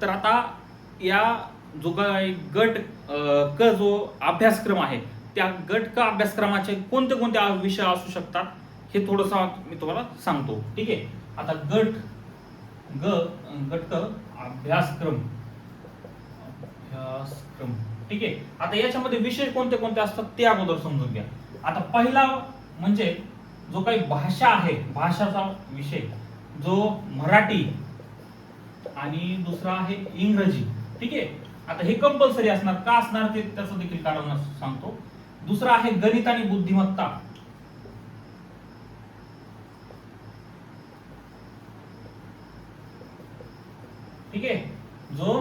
तर आता या जो काही गट क जो अभ्यासक्रम आहे त्या गट क अभ्यासक्रमाचे कोणते कोणते विषय असू शकतात हे थोडस मी तुम्हाला सांगतो. ठीक आहे. आता गट क अभ्यासक्रम. ठीक आहे. आता याच्यामध्ये विषय कोणते कोणते असतात ते अगोदर समजून घ्या. आता पहिला म्हणजे जो काही भाषा आहे, भाषाचा विषय जो मराठी आणि दुसरा आहे इंग्रजी. ठीक आहे. आता हे कंपल्सरी असणार. का असणार ते त्याचं देखील कारण सांगतो. दुसरा आहे गणित आणि बुद्धिमत्ता. ठीक आहे, जो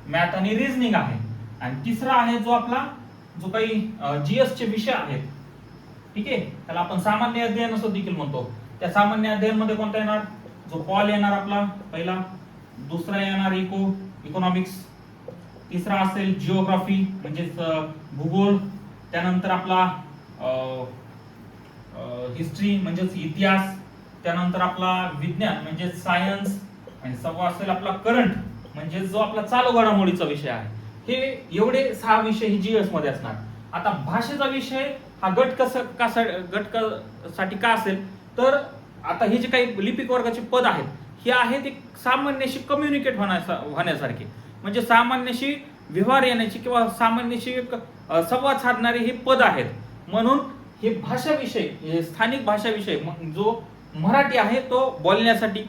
मॅथ आणि रिझनिंग आहे. आणि तिसरा आहे जो आपला जो काही जीएस चे विषय आहेत. ठीक आहे, त्याला आपण सामान्य अध्ययन असं देखील म्हणतो. त्या सामान्य अध्ययन मध्ये कोणता येणार? जो पॉल येणार आपला पहिला, दुसरा येणार इकॉनॉमिक्स, तिसरा असेल जिओग्राफी म्हणजेच भूगोल, त्यानंतर आपला हिस्ट्री म्हणजेच इतिहास, त्यानंतर आपला विज्ञान म्हणजे सायन्स, आणि सहावा असेल आपला करंट म्हणजे जो आपला चालू घडामोडीचा विषय आहे. हे एवढे 6 विषय ही जीएस मध्ये असणार. आता भाषेचा विषय हा गट साठी का असेल तर आता हे जे काही लिपिक वर्गाचे पद आहेत हे आहेत एक सामान्यशी कम्युनिकेट होण्यासारखे, म्हणजे सामान्यशी व्यवहार येण्याची किंवा सामान्यशी एक संवाद साधणारे हे पद आहेत. म्हणून हे भाषा विषय, स्थानिक भाषा विषय जो मराठी आहे तो बोलण्यासाठी.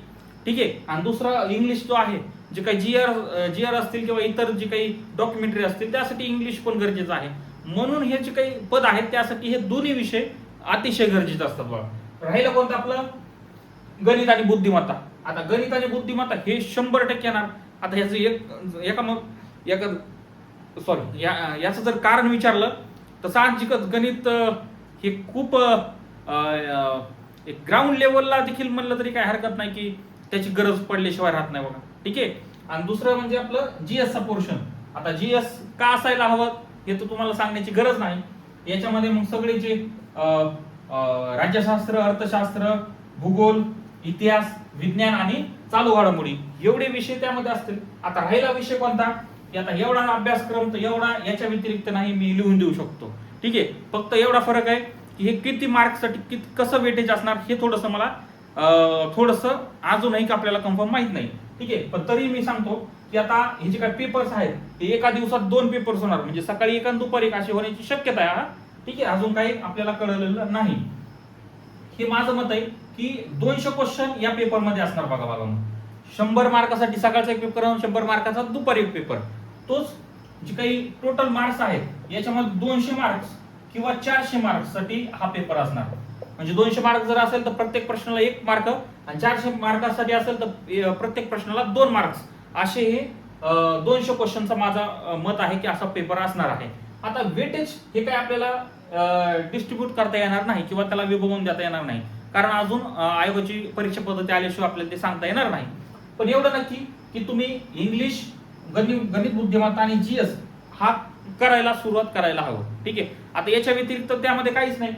ठीक आहे. आणि दुसरा इंग्लिश जो आहे, जे काही जीआर असतील किंवा इतर जे काही डॉक्युमेंटरी असतील त्यासाठी इंग्लिश पण गरजेचं आहे. म्हणून हे जे काही पद आहेत त्यासाठी हे दोन्ही विषय अतिशय गरजेचे असतात. बघा, राहिलं कोणतं आपलं गणित आणि बुद्धिमत्ता. आता गणित आणि बुद्धिमत्ता हे 100% येणार. आता ह्याचं याचं जर कारण विचारलं तर साहजिकच गणित हे खूप ग्राउंड लेवलला देखील म्हणलं तरी काय हरकत नाही की त्याची गरज पडल्याशिवाय राहत नाही. बघा, ठीक आहे. आणि दुसरं म्हणजे आपलं जीएस चा पोर्शन. आता जीएस का असायला हवं हे तर तुम्हाला सांगण्याची गरज नाही. याच्यामध्ये मग सगळे जे राज्यशास्त्र, अर्थशास्त्र, भूगोल, इतिहास, विज्ञान आणि चालू घडामोडी एवढे विषय त्यामध्ये असतील. आता राहिला विषय कोणता की आता एवढा अभ्यासक्रम तर एवढा याच्या व्यतिरिक्त नाही मी लिहून देऊ शकतो. ठीक आहे. फक्त एवढा फरक आहे की हे किती मार्क्ससाठी कसं वेटेज असणार हे थोडंसं मला अजूनही आपल्याला कन्फर्म माहित नाही. ठीक आहे. पण तरी मी सांगतो की आता हे जे काही पेपर्स आहेत ते एका दिवसात 2 पेपर्स होणार, म्हणजे सकाळी एक आणि दुपारी एक अशी होण्याची शक्यता आहे. ठीक आहे. अजून काही आपल्याला कळलेलं नाही. हे माझं मत आहे की 200 क्वेश्चन या पेपर मध्ये असणार. बघा मग 100 मार्कासाठी सकाळचा एक पेपर आणि 100 मार्काचा दुपारी एक पेपर. तोच जे काही टोटल मार्क्स आहेत याच्यामध्ये 200 मार्क्स किंवा 400 मार्क्स साठी हा पेपर असणार. म्हणजे 200 मार्क जर असेल तर प्रत्येक प्रश्नाला 1 मार्क आणि 400 मार्कासाठी असेल तर प्रत्येक प्रश्नाला 2 मार्क्स असे हे 200 क्वेश्चनचा माझा मत आहे की असा पेपर असणार आहे. आता वेटेज हे काय आपल्याला डिस्ट्रीब्यूट करता येणार नाही किंवा त्याला विभागून देता येणार नाही, कारण अजून आयोगाची परीक्षा पद्धती आल्याशिवाय आपल्याला ते सांगता येणार नाही. पण एवढं नक्की की तुम्ही इंग्लिश, गणित बुद्धिमत्ता आणि जीएस हा करायला सुरुवात करायला हवं. ठीक आहे. आता याच्या व्यतिरिक्त त्यामध्ये काहीच नाही.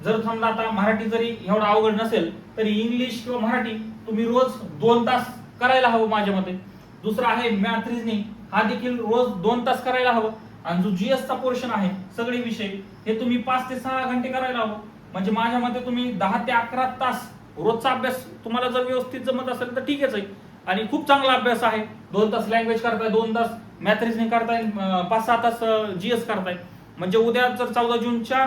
जर समजा आता मराठी जरी एवढा अवघड नसेल तरी इंग्लिश किंवा मराठी तुम्ही रोज 2 तास करायला हवं माझ्या मते. दुसरा आहे मॅथ रिझनिंग, हा देखील रोज 2 तास करायला हवं. आणि जो जीएस चा पोर्शन आहे सगळे विषय हे तुम्ही 5 ते 6 घंटे करायला हवं. म्हणजे माझ्या मते तुम्ही 10 ते 11 तास रोजचा अभ्यास तुम्हाला जर व्यवस्थित जमत असेल तर ठीकच आहे. आणि खूप चांगला अभ्यास आहे. 2 तास लँग्वेज करताय, 2 तास मॅथ रिझनिंग करताय, 5-6 तास जीएस करताय. म्हणजे उद्या जर 14 जूनच्या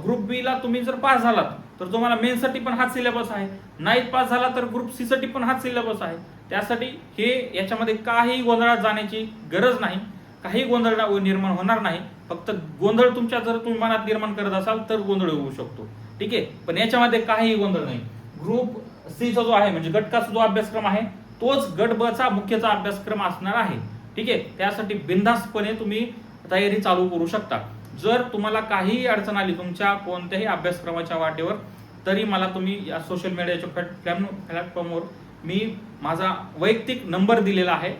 ग्रुप बी ला तुम्ही जर पास झालात तर तुम्हाला मेन साठी पण हाच सिलेबस आहे. नाही पास झाला तर ग्रुप सी साठी पण हाच सिलेबस आहे. त्यासाठी हे याच्यामध्ये काही गोंधळात जाण्याची गरज नाही. काही गोंधळ निर्माण होणार नाही. फक्त गोंधळ तुमच्या जर तुम्ही मनात निर्माण करत असाल तर गोंधळ होऊ शकतो. ठीक आहे. पण याच्यामध्ये काही गोंधळ नाही. ग्रुप सी चा जो आहे म्हणजे गटकाचा जो अभ्यासक्रम आहे तोच गट ब चा मुख्यचा अभ्यासक्रम असणार आहे. ठीक आहे. त्यासाठी बिनधास्तपणे तुम्ही तयारी चालू करू शकता. जर तुम्हाला काही अडचण आली तुमच्या कोणत्याही अभ्यासक्रमाच्या वाटेवर तरी मला तुम्ही या सोशल मीडियाच्या प्लॅटफॉर्मवर मी माझा वैयक्तिक नंबर दिलेला आहे,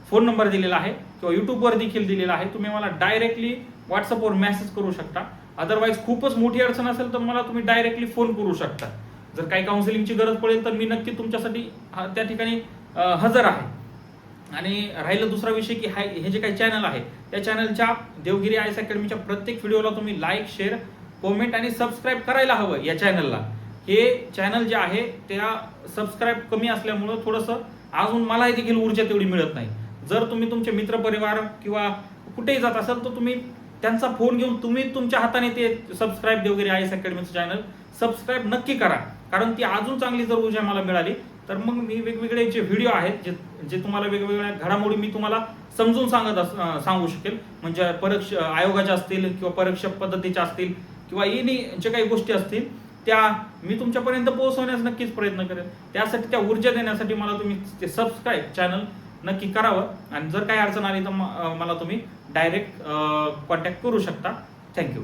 फोन नंबर दिलेला आहे किंवा युट्यूबवर देखील दिलेला आहे. तुम्ही मला डायरेक्टली व्हॉट्सअपवर मेसेज करू शकता. अदरवाईज खूपच मोठी अडचण असेल तर मला तुम्ही डायरेक्टली फोन करू शकता. जर काही काउन्सिलिंगची गरज पडेल तर मी नक्की तुमच्यासाठी त्या ठिकाणी हजर आहे. आणि राहिलं दुसरा विषय की हे जे काही चॅनल आहे त्या चॅनलच्या देवगिरी आयस अकॅडमीच्या प्रत्येक व्हिडिओला तुम्ही लाईक, शेअर, कमेंट आणि सबस्क्राईब करायला हवं या चॅनलला. हे चॅनल जे आहे त्या सबस्क्राईब कमी असल्यामुळं थोडंसं अजून मलाही देखील ऊर्जा तेवढी मिळत नाही. जर तुम्ही तुमचे मित्रपरिवार किंवा कुठेही जात असाल तर तुम्ही त्यांचा फोन घेऊन तुम्ही तुमच्या हाताने ते सबस्क्राईब देवगिरी आयस अकॅडमीचं चॅनल सबस्क्राईब नक्की करा. कारण ती अजून चांगली जर ऊर्जा मला मिळाली तर मग मी वेगवेगळे जे व्हिडिओ आहेत जे तुम्हाला वेगवेगळ्या घडामोडी मी तुम्हाला समजून सांगू शकेल. म्हणजे परीक्षा आयोगाच्या असतील किंवा परीक्षा पद्धतीच्या असतील किंवा एनी जे काही गोष्टी असतील त्या मी तुमच्यापर्यंत पोहोचवण्यास नक्कीच प्रयत्न करेन. त्यासाठी त्या ऊर्जा देण्यासाठी मला तुम्ही ते सबस्क्राईब चॅनल नक्की करावं. आणि जर काही अडचण आली तर मला तुम्ही डायरेक्ट कॉन्टॅक्ट करू शकता. थँक्यू.